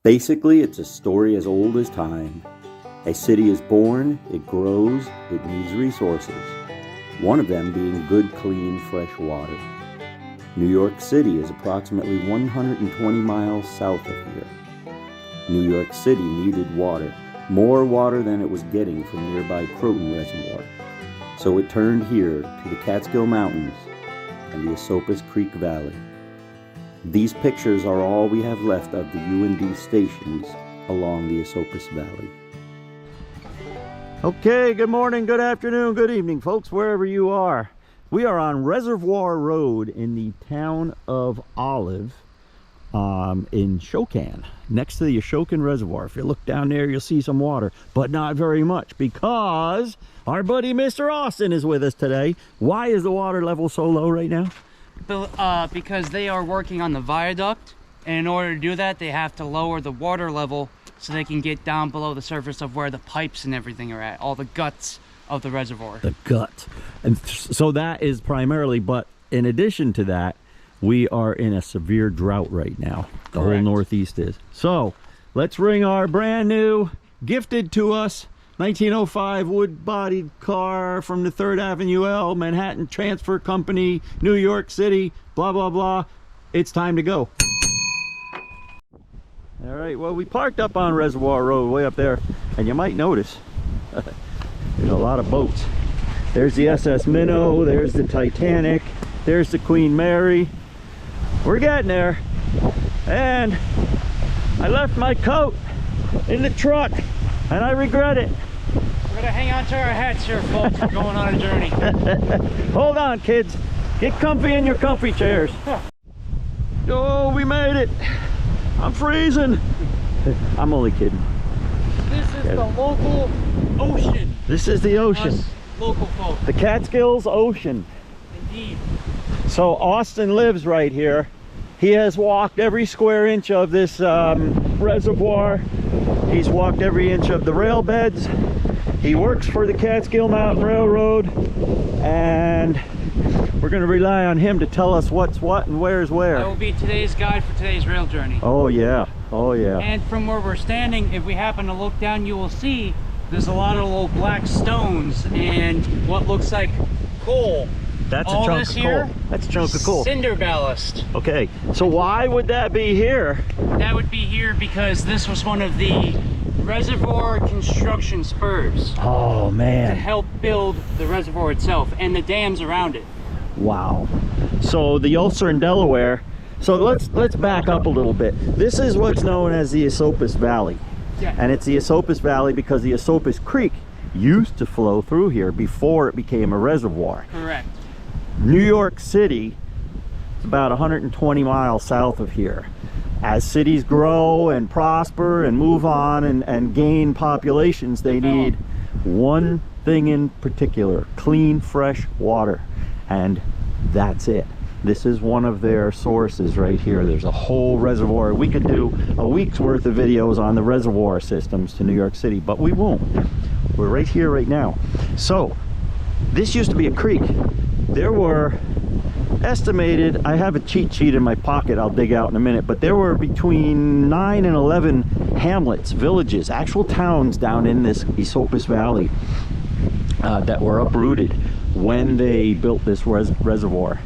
Basically, it's a story as old as time. A city is born, it grows, it needs resources. One of them being good, clean, fresh water. New York City is approximately 120 miles south of here. New York City needed water, more water than it was getting from nearby Croton Reservoir. So it turned here to the Catskill Mountains and the Esopus Creek Valley. These pictures are all we have left of the UND stations along the Esopus Valley. Okay, good morning, good afternoon, good evening, folks, wherever you are. We are on Reservoir Road in the town of Olive in Ashokan, next to the Ashokan Reservoir. If you look down there, you'll see some water, but not very much because our buddy Mr. Austin is with us today. Why is the water level so low right now? Because they are working on the viaduct, and in order to do that, they have to lower the water level so they can get down below the surface of where the pipes and everything are at, all the guts of the reservoir. The gut. And so that is primarily, but in addition to that, we are in a severe drought right now. The whole Northeast is. So let's ring our brand new, gifted to us, 1905 wood-bodied car from the 3rd Avenue L, Manhattan Transfer Company, New York City, blah, blah, blah. It's time to go. All right, well, we parked up on Reservoir Road way up there, and you might notice there's a lot of boats. There's the SS Minnow, there's the Titanic, there's the Queen Mary. We're getting there. And I left my coat in the truck, and I regret it. We're gonna hang on to our hats here, folks. We're going on a journey. Hold on, kids. Get comfy in your comfy chairs. Oh, we made it. I'm freezing. I'm only kidding. This is the local ocean. This is the ocean. Us local folk. The Catskills Ocean. Indeed. So Austin lives right here. He has walked every square inch of this reservoir. He's walked every inch of the rail beds. He works for the Catskill Mountain Railroad, and we're going to rely on him to tell us what's what and where's where. That will be today's guide for today's rail journey. Oh yeah, oh yeah. And from where we're standing, if we happen to look down, you will see there's a lot of little black stones and what looks like coal. That's all a chunk this of coal. here, That's a chunk of coal. Cinder ballast. Okay, so why would that be here? That would be here because this was one of the reservoir construction spurs. Oh man. To help build the reservoir itself and the dams around it. Wow. So the Ulster and Delaware. So let's back up a little bit. This is what's known as the Esopus Valley. Yeah. And it's the Esopus Valley because the Esopus Creek used to flow through here before it became a reservoir. Correct. New York City is about 120 miles south of here. As cities grow and prosper and move on and gain populations, they need one thing in particular: clean, fresh water. And that's it. This is one of their sources right here. There's a whole reservoir. We could do a week's worth of videos on the reservoir systems to New York City, but we won't. We're right here right now. So this used to be a creek. There were estimated, I have a cheat sheet in my pocket I'll dig out in a minute, but there were between 9 and 11 hamlets, villages, actual towns down in this Esopus Valley that were uprooted when they built this reservoir.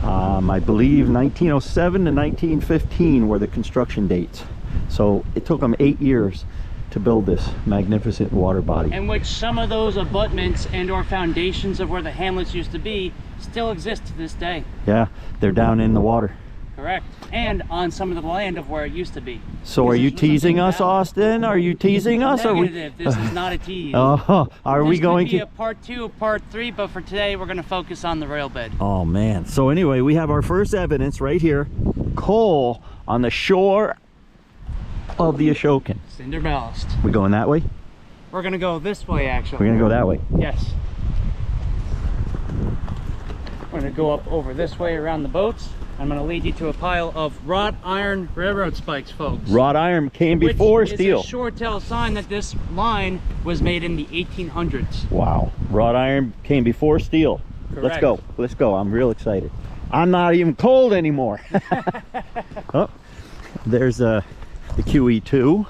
I believe 1907 to 1915 were the construction dates. So it took them 8 years to build this magnificent water body. In which some of those abutments and or foundations of where the hamlets used to be still exist to this day. Yeah, they're down in the water. Correct. And on some of the land of where it used to be. So are you teasing us, Austin? Are you teasing us? Negative. This is not a tease. Oh, are we going to? This could be a part 2, part 3, but for today we're going to focus on the rail bed. Oh man. So anyway, we have our first evidence right here. Coal on the shore of the Ashokan. Cinder ballast. We going that way? We're going to go this way, actually. We're going to go that way. Yes. We're going to go up over this way around the boats. I'm going to lead you to a pile of wrought iron railroad spikes, folks. Wrought iron came before steel. Which is a sure tell sign that this line was made in the 1800s. Wow. Wrought iron came before steel. Correct. Let's go. Let's go. I'm real excited. I'm not even cold anymore. Oh, there's a the QE2.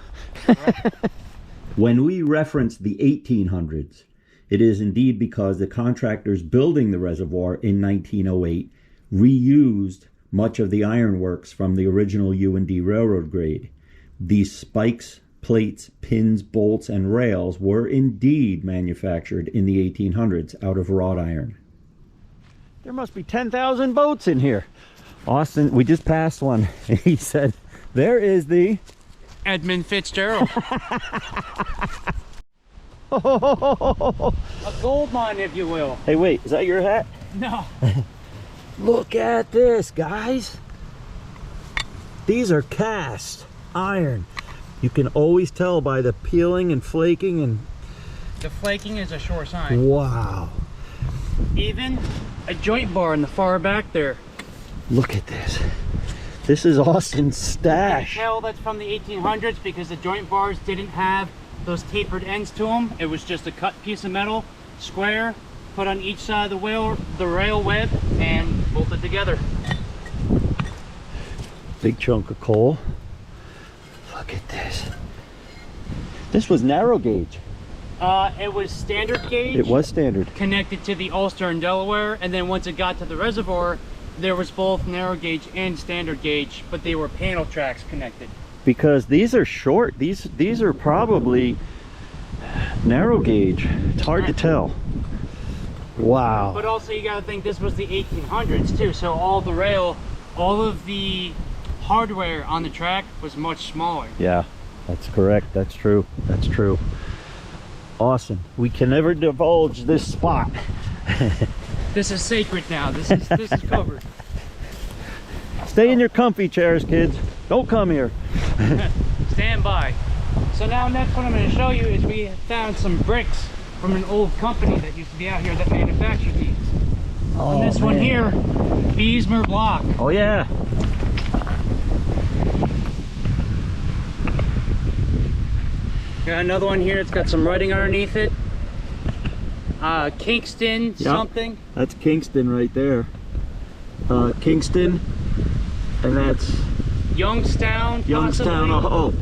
When we reference the 1800s, it is indeed because the contractors building the reservoir in 1908 reused much of the ironworks from the original U&D railroad grade. These spikes, plates, pins, bolts, and rails were indeed manufactured in the 1800s out of wrought iron. There must be 10,000 boats in here. Austin, we just passed one, and he said, there is the Edmund Fitzgerald. A gold mine, if you will. Hey, wait, is that your hat? No. Look at this, guys. These are cast iron. You can always tell by the peeling and flaking and... The flaking is a sure sign. Wow. Even a joint bar in the far back there. Look at this. This is Austin's You stash. can tell that's from the 1800s because the joint bars didn't have those tapered ends to them. It was just a cut piece of metal, square, put on each side of the rail web, and bolted together. Big chunk of coal. Look at this. This was narrow gauge. It was standard gauge. It was standard. Connected to the Ulster and Delaware, and then once it got to the reservoir, there was both narrow gauge and standard gauge, but they were panel tracks connected. Because these are short. These are probably narrow gauge. It's hard to tell. Wow. But also you gotta think this was the 1800s too, so all of the hardware on the track was much smaller. Yeah, that's correct. That's true. That's true. Awesome. We can never divulge this spot. This is sacred now. This is covered. Stay in your comfy chairs, kids. Don't come here. Stand by. So now next what I'm going to show you is we found some bricks from an old company that used to be out here that manufactured these. Oh, On this one here, Beesmer block. Oh yeah. Got another one here. It's got some writing underneath it. Kingston something. That's Kingston right there. Kingston, and that's Youngstown. Youngstown.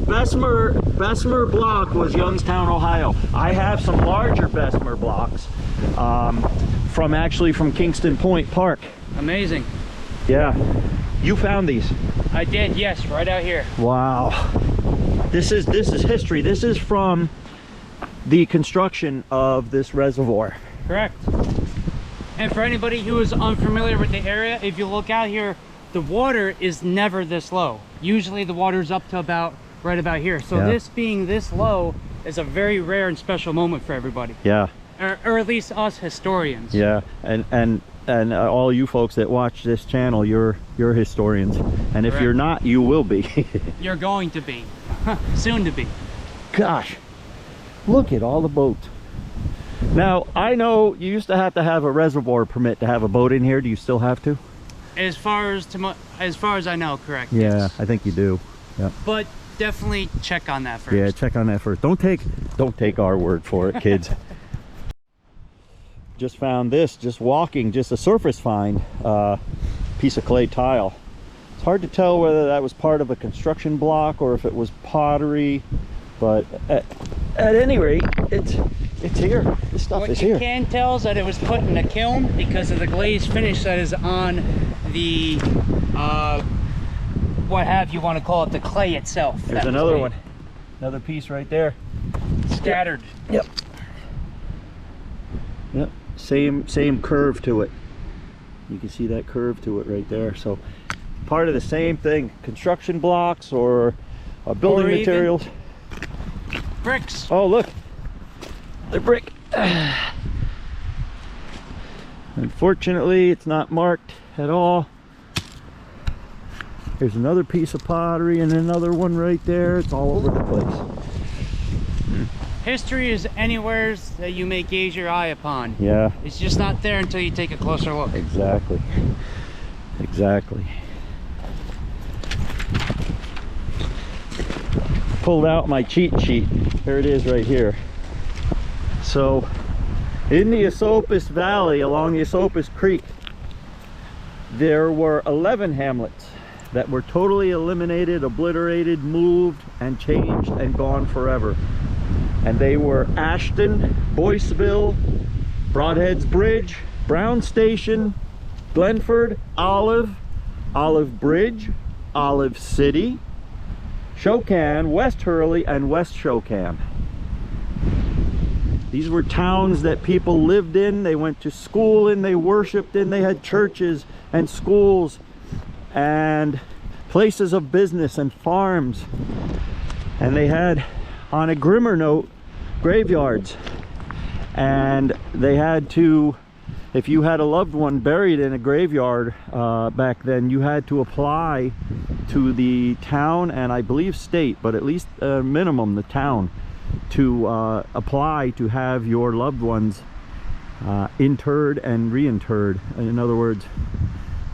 Possibly. Oh, Bessemer block was Youngstown, Ohio. I have some larger Bessemer blocks from Kingston Point Park. Amazing. Yeah, you found these. I did, yes, right out here. Wow. This is history. This is from the construction of this reservoir. Correct. And for anybody who is unfamiliar with the area, if you look out here, the water is never this low. Usually the water's up to right about here. So Yeah. this being this low is a very rare and special moment for everybody. Yeah. Or at least us historians. Yeah, and all you folks that watch this channel, you're historians, and if Correct. you're not, you will be. You're going to be. Soon to be. Gosh, look at all the boats. Now, I know you used to have a reservoir permit to have a boat in here. Do you still have to? As far as I know, correct. Yeah, yes. I think you do. Yeah. But definitely check on that first. Yeah, check on that first. Don't take our word for it, kids. Just found this, just walking, just a surface find, piece of clay tile. It's hard to tell whether that was part of a construction block or if it was pottery, but at any rate, it's here. This stuff What is you here. can tell is that it was put in a kiln because of the glazed finish that is on the what have you want to call it, the clay itself. There's another one, another piece right there. Scattered. Yep. Yep. Same curve to it. You can see that curve to it right there. So part of the same thing, construction blocks or building Or even materials. Bricks. Oh, look, the brick. Unfortunately, it's not marked at all. There's another piece of pottery and another one right there. It's all over the place. History is anywhere that you may gaze your eye upon. Yeah, It's just not there until you take a closer look. exactly. Exactly. Pulled out my cheat sheet. There it is right here. So in the Esopus Valley along the Esopus Creek, there were 11 hamlets that were totally eliminated, obliterated, moved, and changed and gone forever. And they were Ashton, Boyceville, Broadheads Bridge, Brown Station, Glenford, Olive, Olive Bridge, Olive City, Shokan, West Hurley, and West Shokan. These were towns that people lived in, they went to school in, they worshiped in, they had churches and schools and places of business and farms. And they had, on a grimmer note, graveyards. And they had to, if you had a loved one buried in a graveyard back then, you had to apply to the town and I believe state, but at least minimum the town, to apply to have your loved ones interred and reinterred. In other words,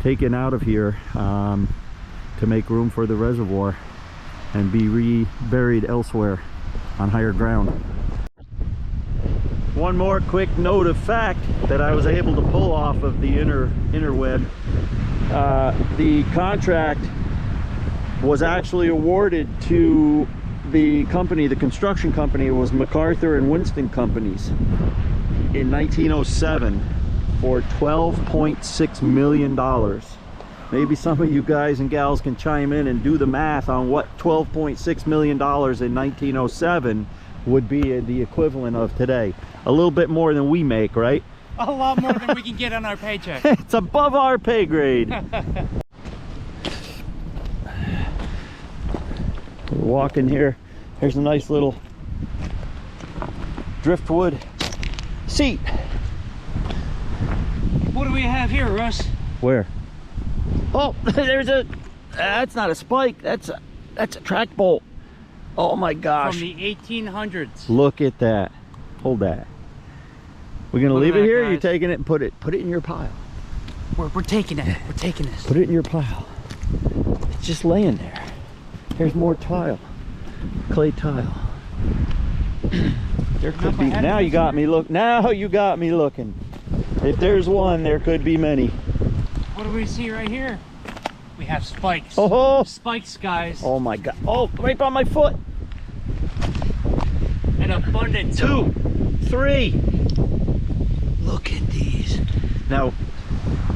taken out of here to make room for the reservoir and be reburied elsewhere on higher ground. One more quick note of fact that I was able to pull off of the interweb. The contract was actually awarded to the company, the construction company. It was MacArthur and Winston Companies in 1907 for $12.6 million. Maybe some of you guys and gals can chime in and do the math on what $12.6 million in 1907 would be the equivalent of today. A little bit more than we make, right? A lot more than we can get on our paycheck. It's above our pay grade. We're walking here. Here's a nice little driftwood seat. What do we have here, Russ? Where? Oh, there's a, that's not a spike, that's a track bolt. Oh my gosh. From the 1800s. Look at that. Hold that. We're gonna Look leave at it that, here, guys. you're taking it and put it in your pile. We're taking it. We're taking this. Put it in your pile. It's just laying there. Here's more tile. Clay tile. There could be, now you got me look, now you got me looking. If there's one, there could be many. What do we see right here? We have spikes. Oh, Spikes, guys. oh my god. Oh, right by my foot. An abundance. 2, 3. Look at these. Now,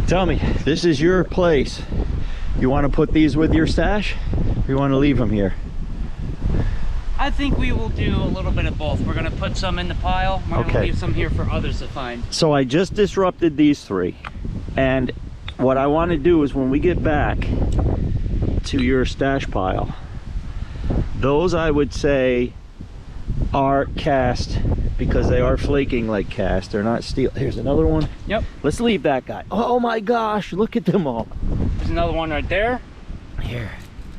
tell me, this is your place. You want to put these with your stash, or you want to leave them here? I think we will do a little bit of both. We're going to put some in the pile. We're going to leave some here for others to find. So I just disrupted these 3. And what I want to do is when we get back to your stash pile, those I would say are cast because they are flaking like cast. They're not steel. Here's another one. Yep. Let's leave that guy. Oh my gosh, look at them all. There's another one right there. Here.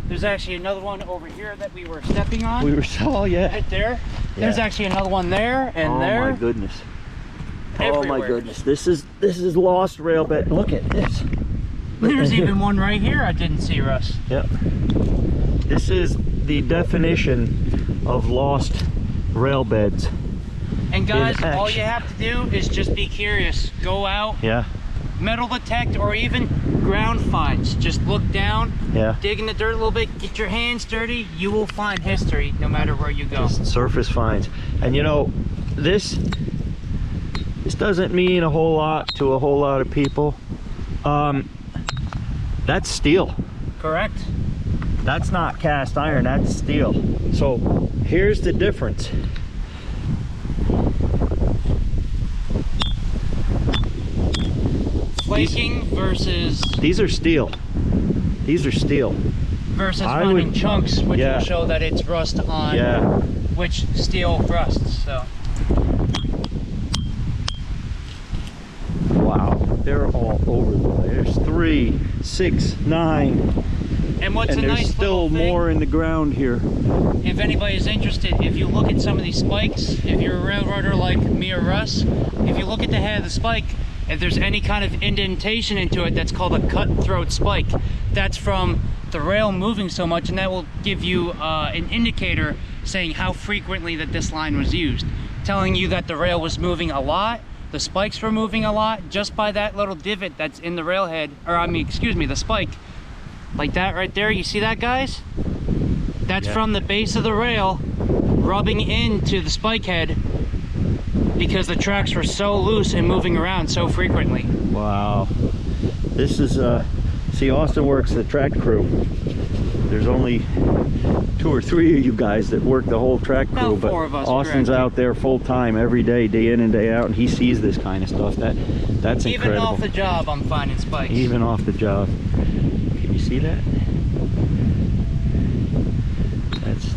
There's actually another one over here that we were stepping on. We were, oh yeah. Right there. There's actually another one there and there. Oh my goodness. Everywhere. Oh my goodness. This is lost rail bed. Look at this. There's even one right here I didn't see, Russ. Yep. This is the definition of lost rail beds. And guys, In all you action. have to do is just be curious. Go out, Yeah. metal detect, or even ground finds. Just look down, Yeah. dig in the dirt a little bit, get your hands dirty. You will find history no matter where you go. Just surface finds. And you know, this doesn't mean a whole lot to a whole lot of people. That's steel. Correct? That's not cast iron, that's steel. So here's the difference. Flaking versus These are steel. These are steel. I finding would- chunks, which yeah. will show that it's rust on Yeah. which steel rusts. So Wow. They're all over the place. There's 3, 6, 9. and what's And a there's nice still little thing, more in the ground here. if anybody's interested, if you look at some of these spikes, if you're a railroader like me or Russ, if you look at the head of the spike, if there's any kind of indentation into it, that's called a cutthroat spike. That's from the rail moving so much, and that will give you an indicator saying how frequently that this line was used, telling you that the rail was moving a lot, the spikes were moving a lot, just by that little divot that's in the railhead, or I mean, excuse me, the spike. Like that right there, you see that, guys? That's Yeah. from the base of the rail rubbing into the spike head because the tracks were so loose and moving around so frequently. Wow. This is, see, Austin works the track crew. There's only 2 or 3 of you guys that work the whole track crew, About but 4 of us, Austin's correct. out there full time every day, day in and day out, and he sees this kind of stuff. That's Even incredible. off the job, I'm finding spikes. Even off the job. Can you see that?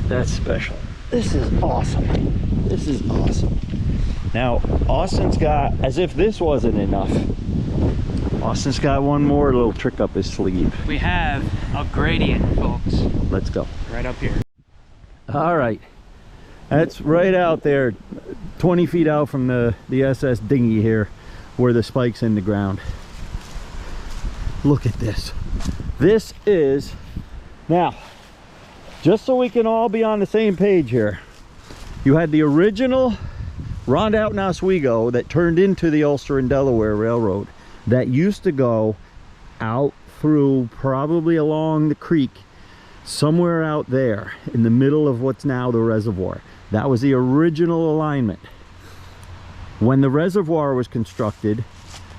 That's special. This is awesome. This is awesome. Now, Austin's got, as if this wasn't enough, Austin's got one more little trick up his sleeve. We have a gradient, folks. Let's go. Right up here. All right. That's right out there, 20 feet out from the SS dinghy here, where the spike's in the ground. Look at this. This is, now, just so we can all be on the same page here, you had the original Rondout and Oswego that turned into the Ulster and Delaware Railroad that used to go out through, probably along the creek, somewhere out there in the middle of what's now the reservoir. That was the original alignment. When the reservoir was constructed,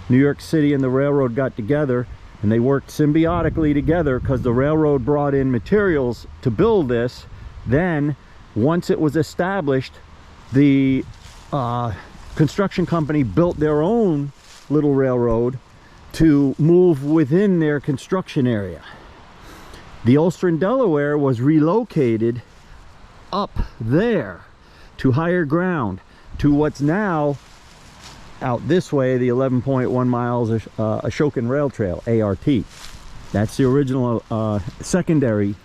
New York City and the railroad got together and they worked symbiotically together because the railroad brought in materials to build this. Then once it was established, the construction company built their own little railroad to move within their construction area. The Ulster and Delaware was relocated up there to higher ground, to what's now out this way, the 11.1 miles Ashokan Rail Trail, ART. That's the original secondary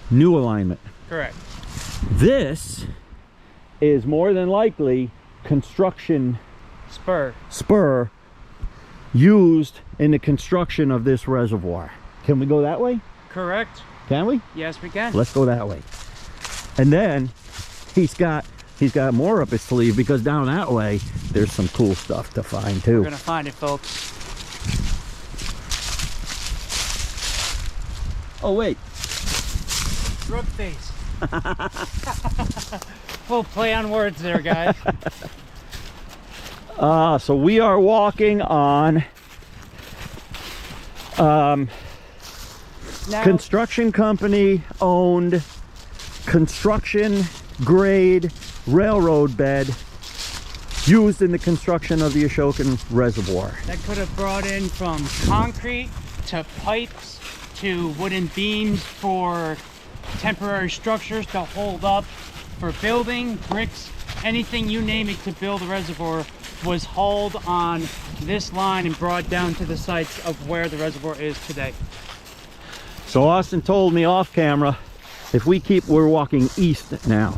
new alignment. Correct. This is more than likely construction spur used in the construction of this reservoir. Can we go that way? Correct. Can we? Yes, we can. Let's go that way. And then he's got more up his sleeve, because down that way there's some cool stuff to find too. We're gonna find it, folks. Oh wait. Rub face. We'll play on words there, guys. So we are walking on Now, construction company owned construction grade railroad bed used in the construction of the Ashokan Reservoir. that could have brought in from concrete to pipes to wooden beams for temporary structures to hold up for building, bricks, anything you name it to build a reservoir was hauled on this line and brought down to the sites of where the reservoir is today. So Austin told me off camera, if we keep, we're walking east now.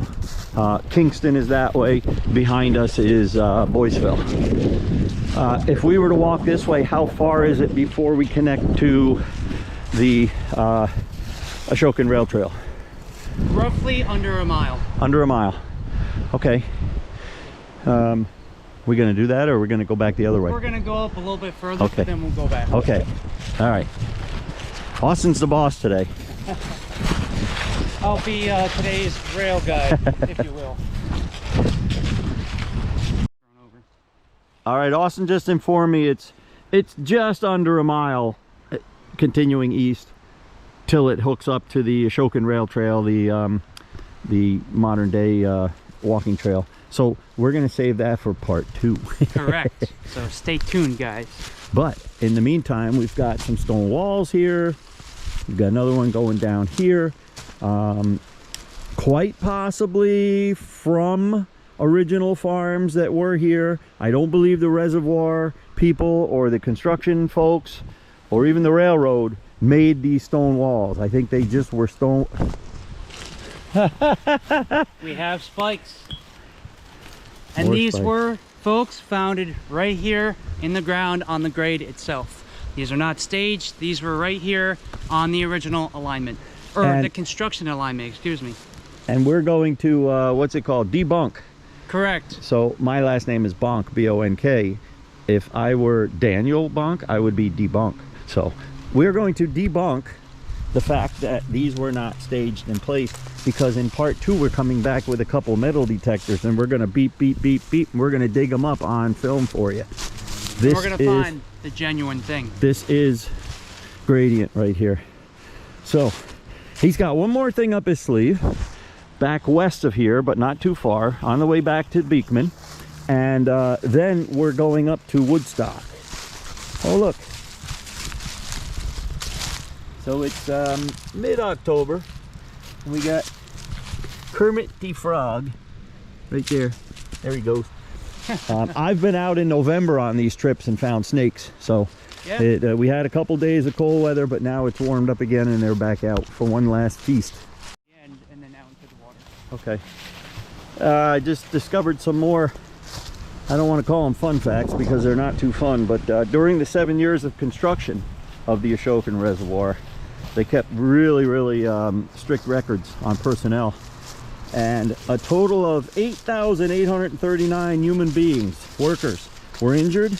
Kingston is that way. Behind us is Boyceville. If we were to walk this way, how far is it before we connect to the Ashokan Rail Trail? Roughly under a mile. Under a mile. Okay. We gonna do that, or we're gonna go back the other way? We're gonna go up a little bit further, Okay. then we'll go back. Okay. All right. Austin's the boss today. I'll be today's rail guide, if you will. All right, Austin just informed me it's just under a mile continuing east till it hooks up to the Ashokan Rail Trail, the modern day walking trail. So we're gonna save that for part 2. Correct. So stay tuned, guys. But in the meantime, we've got some stone walls here. We've got another one going down here. Quite possibly from original farms that were here. I don't believe the reservoir people or the construction folks or even the railroad made these stone walls. I think they just were stone. We have spikes. And More these spikes. were, folks, founded right here in the ground on the grade itself. These are not staged. These were right here on the original alignment. Or And- the construction alignment, excuse me. And we're going to, what's it called? Debunk. Correct. So my last name is Bonk, B-O-N-K. If I were Daniel Bonk, I would be Debunk. So we're going to debunk the fact that these were not staged in place, because in part 2 we're coming back with a couple metal detectors and we're going to beep beep beep beep and we're going to dig them up on film for you. We're going to find the genuine thing. This is gradient right here. So he's got one more thing up his sleeve back west of here, but not too far, on the way back to Beekman. And then we're going up to Woodstock. Oh look, so it's mid-October. We got Kermit the Frog right there. There he goes. I've been out in November on these trips and found snakes. So yeah. We had a couple days of cold weather, but now it's warmed up again and they're back out for one last feast. Yeah, and then out into the water. Okay. I just discovered some more, I don't want to call them fun facts because they're not too fun, but during the 7 years of construction of the Ashokan Reservoir, they kept really strict records on personnel. And a total of 8,839 human beings, workers, were injured,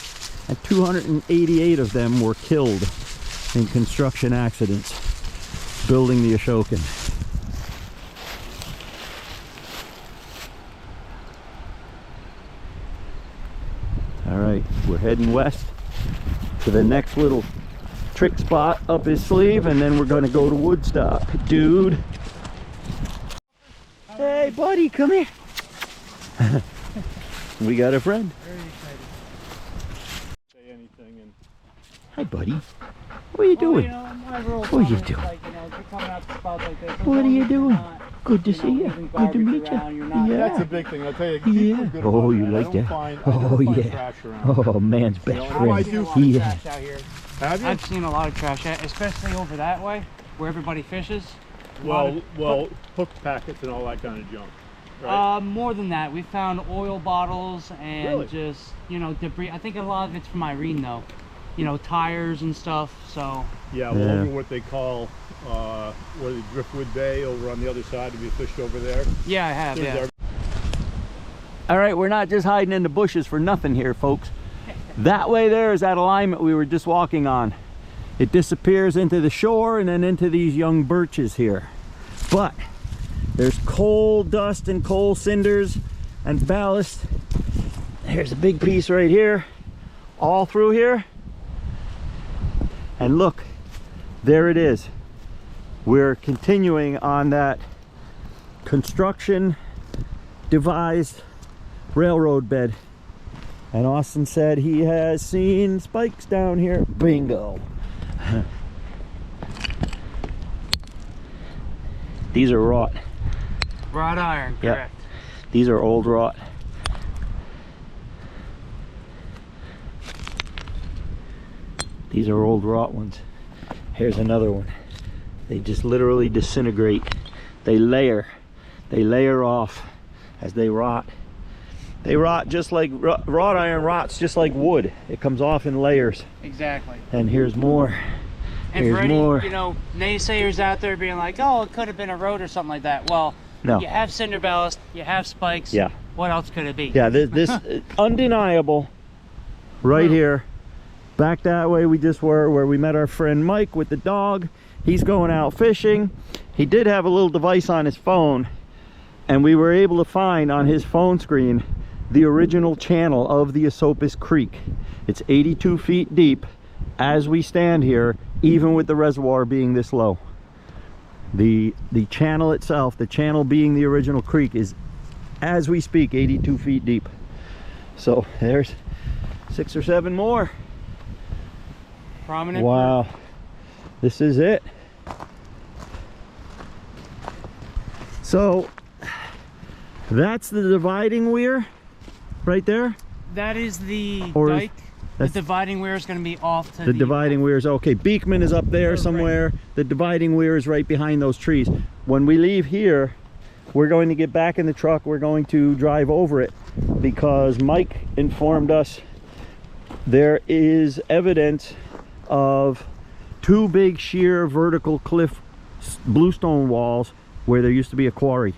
and 288 of them were killed in construction accidents building the Ashokan. All right, we're heading west to the next little trick spot up his sleeve, and then we're going to go to Woodstock. Dude. Hey, buddy, come here. We got a friend. Very excited. Say anything and... Hi, buddy. What are you doing? What are you doing? What are you doing? Good to see you. Good to meet you. Yeah. That's a big thing. I'll tell you. Yeah. Oh, you like that? Oh, yeah. Oh, man's best friend. Yeah. Have you? I've seen a lot of trash, especially over that way where everybody fishes. Well, hook packets and all that kind of junk. Right? More than that, we found oil bottles and Really? just, you know, debris. I think a lot of it's from Irene though. You know, tires and stuff, so. Yeah, well, over what they call, what is it, Driftwood Bay over on the other side. Have you fished over there? Yeah, I have, yeah. All right, we're not just hiding in the bushes for nothing here, folks. That way there is that alignment we were just walking on. It disappears into the shore and then into these young birches here. But there's coal dust and coal cinders and ballast. Here's a big piece right here, all through here. And look, there it is. We're continuing on that construction devised railroad bed. And Austin said he has seen spikes down here. Bingo. These are wrought. Wrought iron, correct. Yep. These are old wrought. These are old wrought ones. Here's another one. They just literally disintegrate. They layer off as they rot. They rot just like wrought iron rots, just like wood. It comes off in layers. Exactly. And here's more. And here's for any, more. you know, naysayers out there being like, oh, it could have been a road or something like that. Well, no. You have cinder ballast, you have spikes. Yeah. What else could it be? Yeah, this undeniable right here. Back that way we just were, where we met our friend Mike with the dog. He's going out fishing. He did have a little device on his phone, and we were able to find on his phone screen the original channel of the Esopus Creek. It's 82 feet deep as we stand here, even with the reservoir being this low. The channel itself, the channel being the original creek, is, as we speak, 82 feet deep. So there's 6 or 7 more. Prominent. Wow. This is it. So that's the dividing weir right there. That is the Or dike. The dividing weir is going to be off to the dividing weir is okay. Beekman is up there somewhere. Right. The dividing weir is right behind those trees. When we leave here, we're going to get back in the truck. We're going to drive over it because Mike informed us there is evidence of 2 big sheer vertical cliff bluestone walls where there used to be a quarry.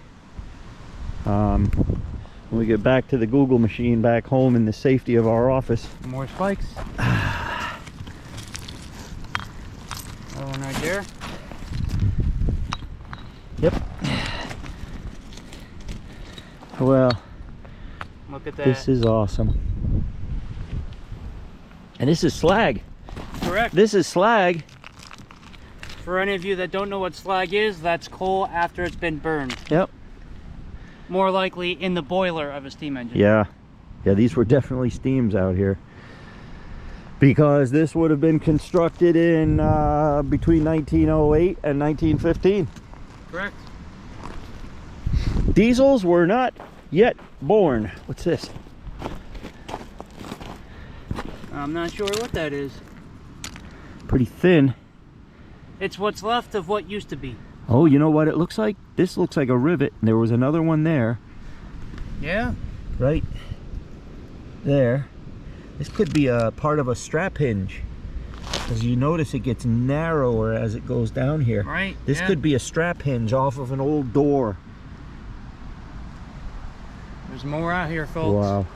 When we get back to the Google machine back home in the safety of our office. More spikes. Another one right there. Well, Look at that. this is awesome. And this is slag. Correct. This is slag. For any of you that don't know what slag is, that's coal after it's been burned. Yep. More likely in the boiler of a steam engine. Yeah. Yeah, these were definitely steams out here. Because this would have been constructed in between 1908 and 1915. Correct. Diesels were not yet born. What's this? I'm not sure what that is. Pretty thin. It's what's left of what used to be. Oh, you know what it looks like? This looks like a rivet. There was another one there. Yeah. Right there. This could be a part of a strap hinge. As you notice, it gets narrower as it goes down here. Right. This could be a strap hinge off of an old door. There's more out here, folks. Wow.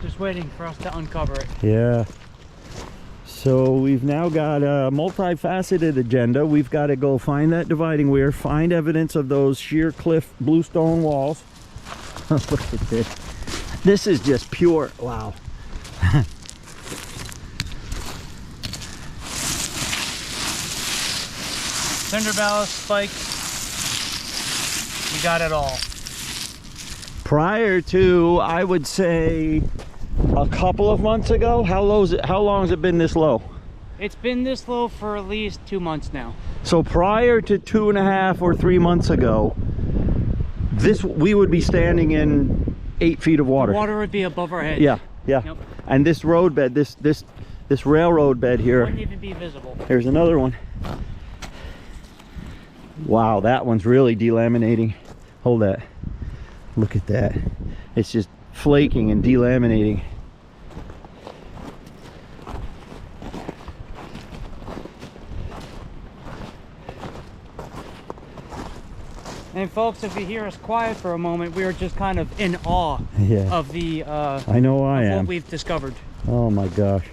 Just waiting for us to uncover it. Yeah. So we've now got a multifaceted agenda. We've got to go find that dividing weir, find evidence of those sheer cliff bluestone walls. Look at this. This is just pure, wow. Cinder ballast, spikes. We got it all. Prior to, I would say, a couple of months ago, how long has it been this low? It's been this low for at least 2 months now. So prior to 2.5 or 3 months ago, we would be standing in 8 feet of water. The water would be above our heads. Yeah, yeah. Yep. And this road bed, this railroad bed here. Wouldn't even be visible. Here's another one. Wow, that one's really delaminating. Hold that. Look at that. It's just flaking and delaminating. And folks, if you hear us quiet for a moment, we are just kind of in awe of the I know I am. what we've discovered. Oh my gosh.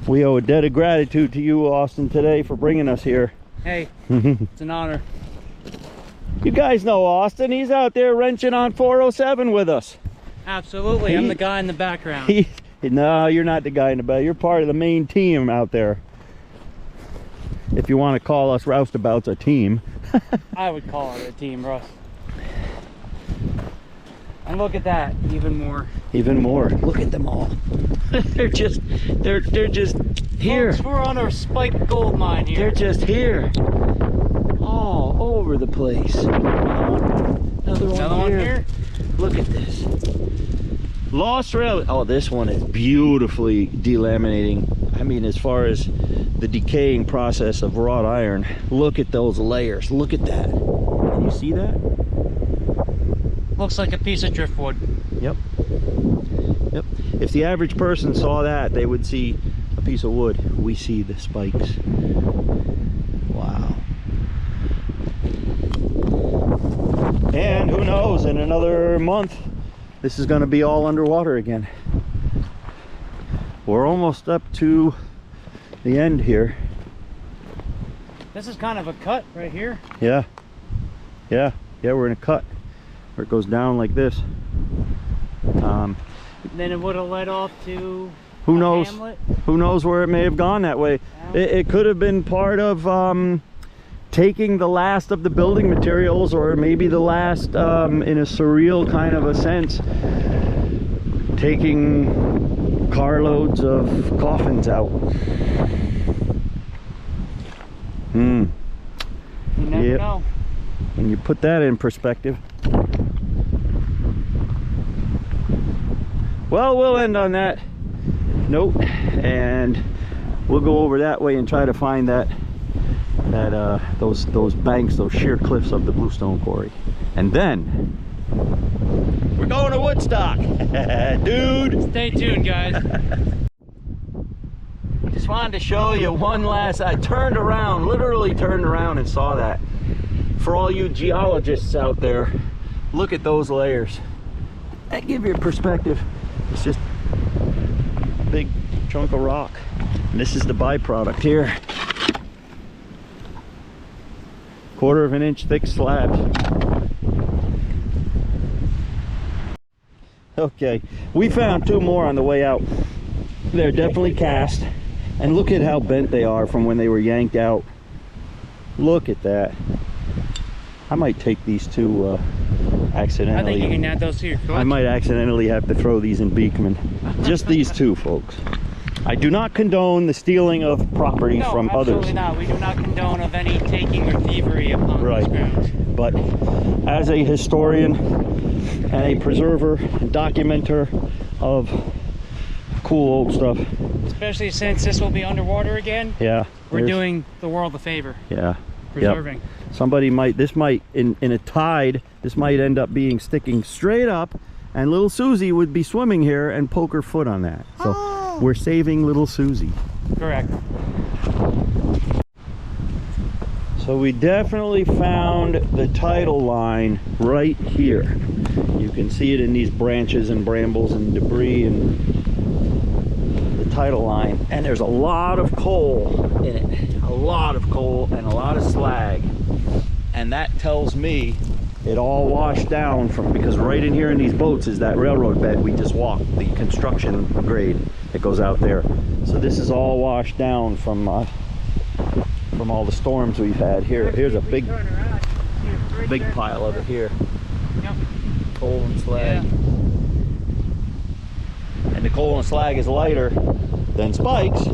We owe a debt of gratitude to you, Austin, today for bringing us here. Hey, it's an honor. You guys know Austin. He's out there wrenching on 407 with us. Absolutely, I'm the guy in the background. No, you're not the guy in the back. You're part of the main team out there. If you want to call us roustabouts a team. I would call it a team, Russ. And look at that, even more. Even more. Look at them all. they're just here. Folks, we're on our spiked gold mine here. They're just here. All over the place. Another one here. Look at this. Lost Rail. Oh, this one is beautifully delaminating. I mean, as far as the decaying process of wrought iron, look at those layers. Look at that. Can you see that? Looks like a piece of driftwood. Yep. Yep. If the average person saw that, they would see a piece of wood. We see the spikes. Wow. And who knows, in another month, this is going to be all underwater again. We're almost up to the end here. This is kind of a cut right here. Yeah. Yeah. Yeah, we're in a cut where it goes down like this. Then it would have led off to who knows? hamlet. Who knows where it may have gone that way. Yeah. It could have been part of taking the last of the building materials, or maybe the last, in a surreal kind of a sense, taking carloads of coffins out. You never know. When you put that in perspective. Well, we'll end on that note, and we'll go over that way and try to find those banks, those sheer cliffs of the Bluestone Quarry. And then we're going to Woodstock. Dude, Stay tuned, guys. just wanted to show you one last. I turned around, literally turned around and saw that. For all you geologists out there, look at those layers. That give you a perspective. It's just a big chunk of rock. And this is the byproduct here. 1/4 of an inch thick slabs. Okay, we found 2 more on the way out. They're definitely cast, and look at how bent they are from when they were yanked out. Look at that. I might take these 2 accidentally. I think you can add those to your I collection. might accidentally have to throw these in Beekman. Just these 2, folks. I do not condone the stealing of property No, from others. absolutely not. We do not condone of any taking or thievery upon Right. these grounds. But as a historian and a preserver and documenter of cool old stuff, Especially since this will be underwater again, yeah, we're there's- doing the world a favor, yeah, preserving. Yep. Somebody might, this might, in a tide, this might end up being sticking straight up, and little Susie would be swimming here and poke her foot on that. So we're saving little Susie. Correct. So we definitely found the tidal line right here. You can see it in these branches and brambles and debris and the tidal line. And there's a lot of coal in it. A lot of coal and a lot of slag. And that tells me it all washed down from, because right in here in these boats is that railroad bed we just walked, the construction grade that goes out there. So this is all washed down from all the storms we've had. Here's a big pile of it here. Yep. Coal and slag. Yeah. And the coal and slag is lighter than spikes,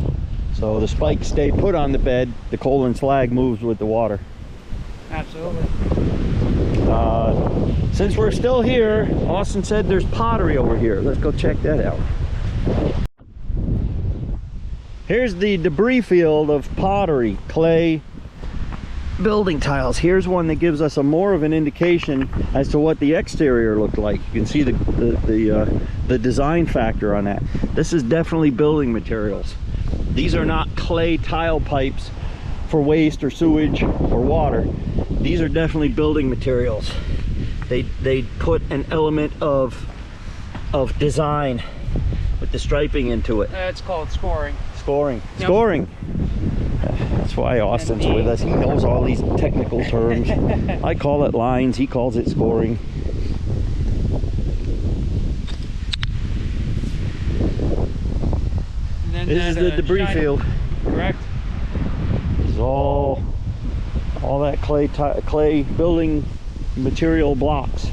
so the spikes stay put on the bed. The coal and slag moves with the water. Absolutely. Since we're still here, Austin said there's pottery over here. Let's go check that out. Here's the debris field of pottery, clay, building tiles. Here's one that gives us a more of an indication as to what the exterior looked like. You can see the design factor on that. This is definitely building materials. These are not clay tile pipes for waste or sewage or water. These are definitely building materials. They put an element of design with the striping into it. It's called scoring. Scoring. Yep. Scoring. That's why Austin's with us. He knows all these technical terms. I call it lines. He calls it scoring. And then This is the debris field. Correct. This is all that clay building material blocks.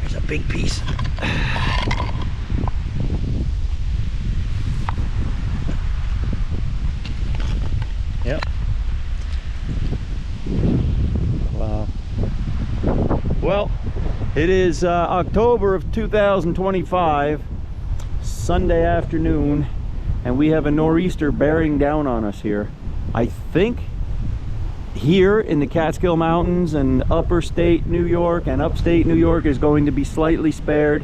There's a big piece. Yep. Wow. Well, it is October of 2025, Sunday afternoon, and we have a nor'easter bearing down on us here. I think here in the Catskill Mountains and upper state New York and upstate New York is going to be slightly spared,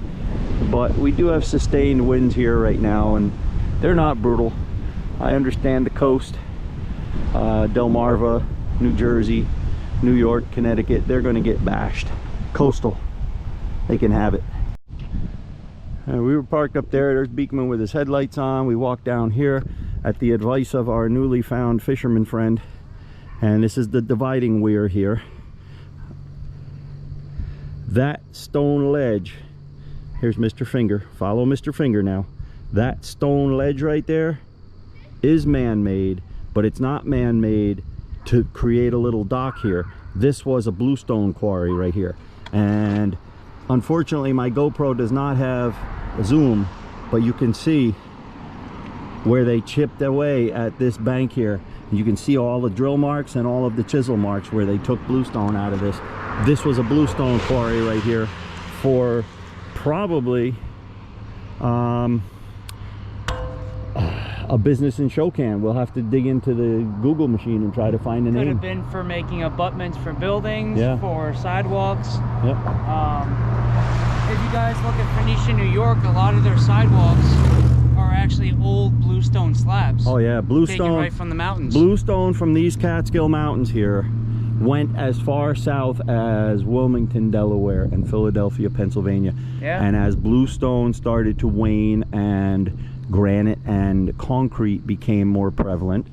but we do have sustained winds here right now, and they're not brutal. I understand the coast, Delmarva, New Jersey, New York, Connecticut, they're going to get bashed. Coastal, they can have it. We were parked up there. There's Beekman with his headlights on. We walked down here at the advice of our newly found fisherman friend, and this is the dividing weir here. That stone ledge, here's Mr. Finger, follow Mr. Finger now. That stone ledge right there is man-made, but it's not man-made to create a little dock here. This was a bluestone quarry right here, and unfortunately my GoPro does not have a zoom, but you can see where they chipped away at this bank here. You can see all the drill marks and all of the chisel marks where they took bluestone out of this. This was a bluestone quarry right here for probably a business in Ashokan. We'll have to dig into the Google machine and try to find a Could name. have been for making abutments for buildings, Yeah. for sidewalks. Yep. If you guys look at Phoenicia, New York, a lot of their sidewalks are actually old bluestone slabs. Oh yeah, Taken bluestone. right from the mountains. Bluestone from these Catskill Mountains here went as far south as Wilmington, Delaware, and Philadelphia, Pennsylvania. Yeah. And as bluestone started to wane and granite and concrete became more prevalent,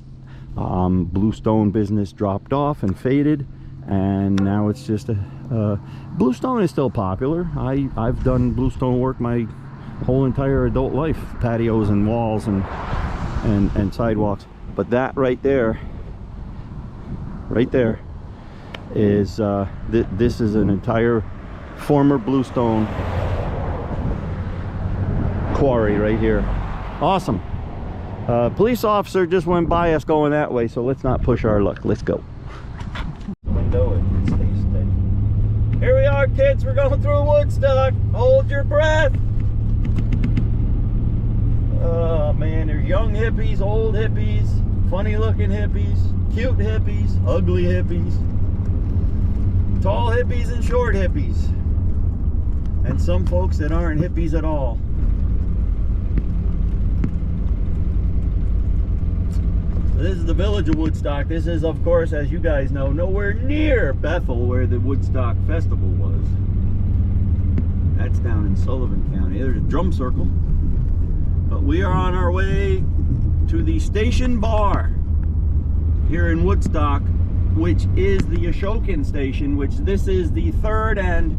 bluestone business dropped off and faded, and now it's just a bluestone is still popular. I've done bluestone work my whole entire adult life, patios and walls and sidewalks. But that right there is this is an entire former bluestone quarry right here. Awesome. Police officer just went by us going that way, so let's not push our luck. Let's go. Window and stay steady. Here we are, kids. We're going through Woodstock. Hold your breath. Oh man, there's young hippies, old hippies, funny looking hippies, cute hippies, ugly hippies, tall hippies and short hippies, and some folks that aren't hippies at all. This is the village of Woodstock. This is, of course, as you guys know, nowhere near Bethel, where the Woodstock Festival was. That's down in Sullivan County. There's a drum circle. But we are on our way to the Station Bar here in Woodstock, which is the Ashokan Station, which this is the third and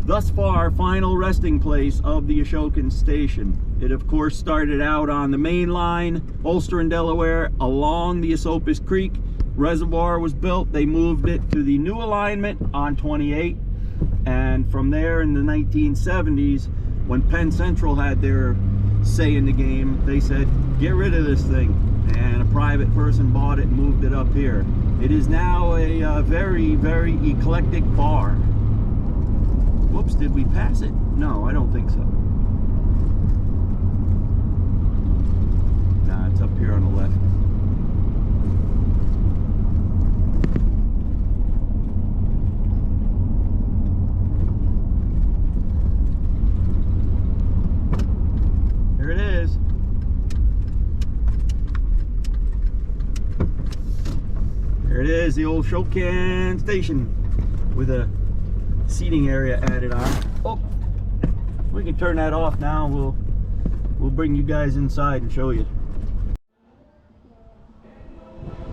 thus far final resting place of the Ashokan Station. It of course started out on the main line, Ulster and Delaware, along the Esopus Creek. Reservoir was built. They moved it to the new alignment on 28, and from there in the 1970s, when Penn Central had their say in the game, they said get rid of this thing, and a private person bought it and moved it up here. It is now a very, very eclectic bar. Whoops, did we pass it? No, I don't think so. Nah, it's up here on the left. Here it is. Here it is, the old Ashokan Station with a seating area added on. Oh, we can turn that off now. We'll bring you guys inside and show you.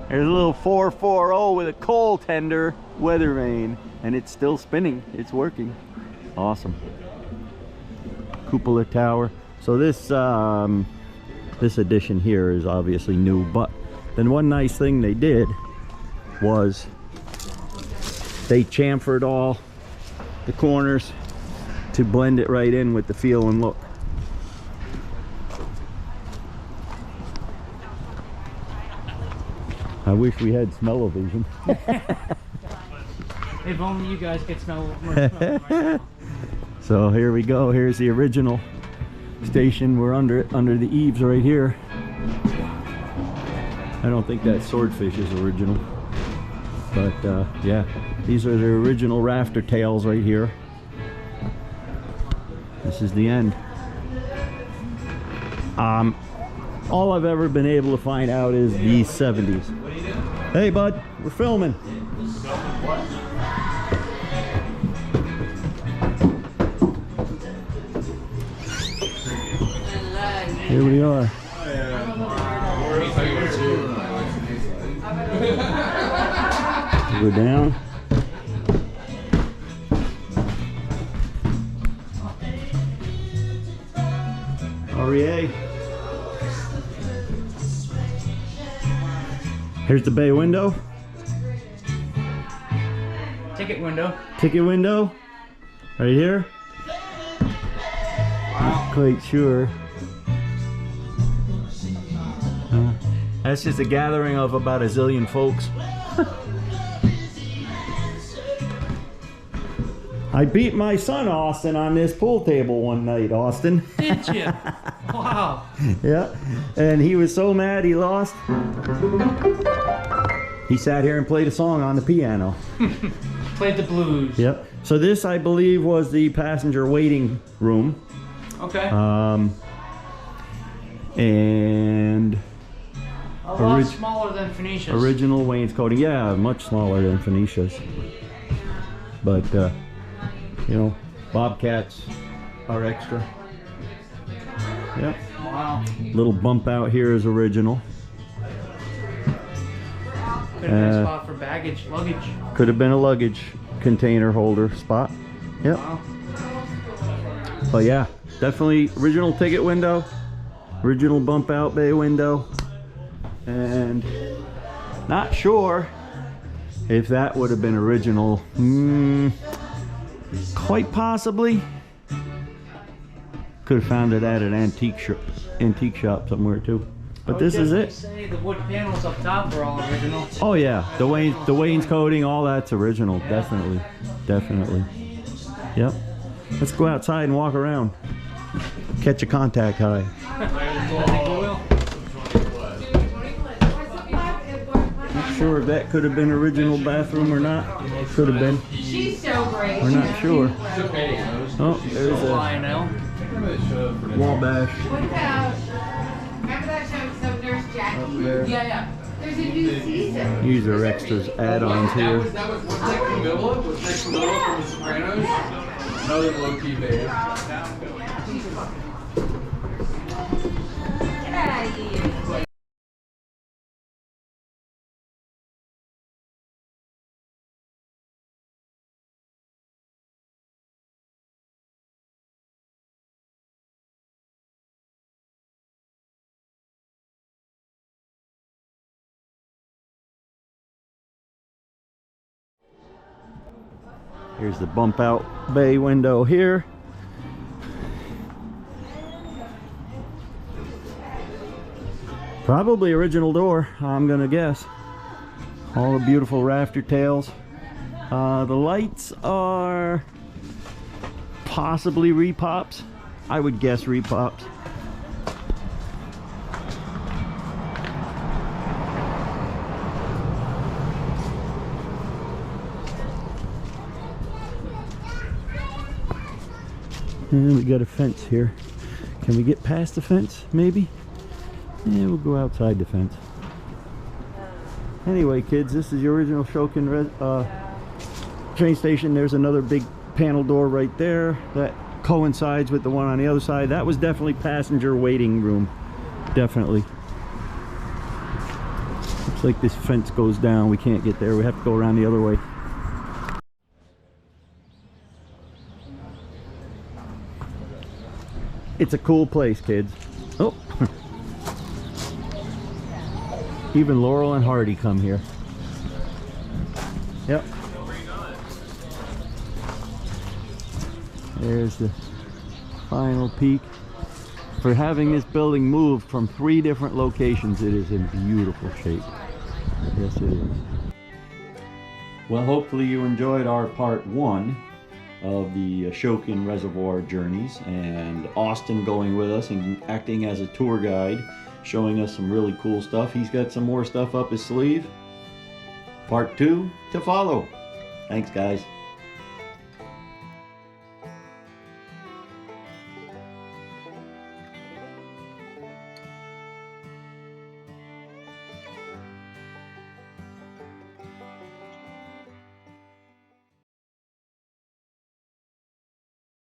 There's a little 440 with a coal tender weather vane, and it's still spinning. It's working. Awesome. Cupola tower. So this this addition here is obviously new, but then one nice thing they did was they chamfered all the corners to blend it right in with the feel and look. I wish we had smell-o-vision. If only you guys could smell what we're smelling right now. So here we go. Here's the original station. We're under it, under the eaves right here. I don't think that swordfish is original, but yeah, these are the original rafter tails right here. This is the end. All I've ever been able to find out is the 70s. Hey bud, we're filming. Here we are. Go down. REA. Here's the bay window. Ticket window. Ticket window. Right here. Not quite sure. That's just a gathering of about a zillion folks. I beat my son Austin on this pool table one night, Austin. Did you? Wow. Yeah, and he was so mad he lost. He sat here and played a song on the piano. Played the blues. Yep. So this, I believe, was the passenger waiting room. Okay. And a lot smaller than Phoenicia's. Original wainscoting. Yeah, much smaller than Phoenicia's. But, you know, Bobcats are extra. Yep. Wow. Little bump out here is original. Could have been a spot for luggage. Could have been a luggage container holder spot. Yep. Wow. But yeah, definitely original ticket window, original bump out bay window, and not sure if that would have been original. Quite possibly. Could have found it at an antique shop somewhere too. But this is it. Say the wood panels up top are all original. Oh yeah, the wainscoting, all that's original. Yeah. Definitely. Yep. Let's go outside and walk around. Catch a contact high. Not sure if that could have been original bathroom or not. Could have been. She's so great. We're not sure. Oh, there's a Wabash. What about, remember that show, So Nurse Jackie? Up there. Yeah. There's a new season. These are extras, add-ons here. That was what's next to Camilla? What's next to Camilla from The Sopranos? Another low-key babe. Get out of here. Here's the bump out bay window here. Probably original door, I'm gonna guess. All the beautiful rafter tails. The lights are possibly repops. I would guess repops. And we got a fence here. Can we get past the fence, maybe? Yeah, we'll go outside the fence. Anyway, kids, this is the original Ashokan train station. There's another big panel door right there that coincides with the one on the other side. That was definitely passenger waiting room. Definitely. Looks like this fence goes down. We can't get there. We have to go around the other way. It's a cool place, kids. Oh. Even Laurel and Hardy come here. Yep. There's the final peak. For having this building moved from 3 different locations, it is in beautiful shape. Yes, it is. Well, hopefully you enjoyed our part 1 of the Ashokan Reservoir journeys, and Austin going with us and acting as a tour guide, showing us some really cool stuff. He's got some more stuff up his sleeve. Part 2 to follow. Thanks, guys.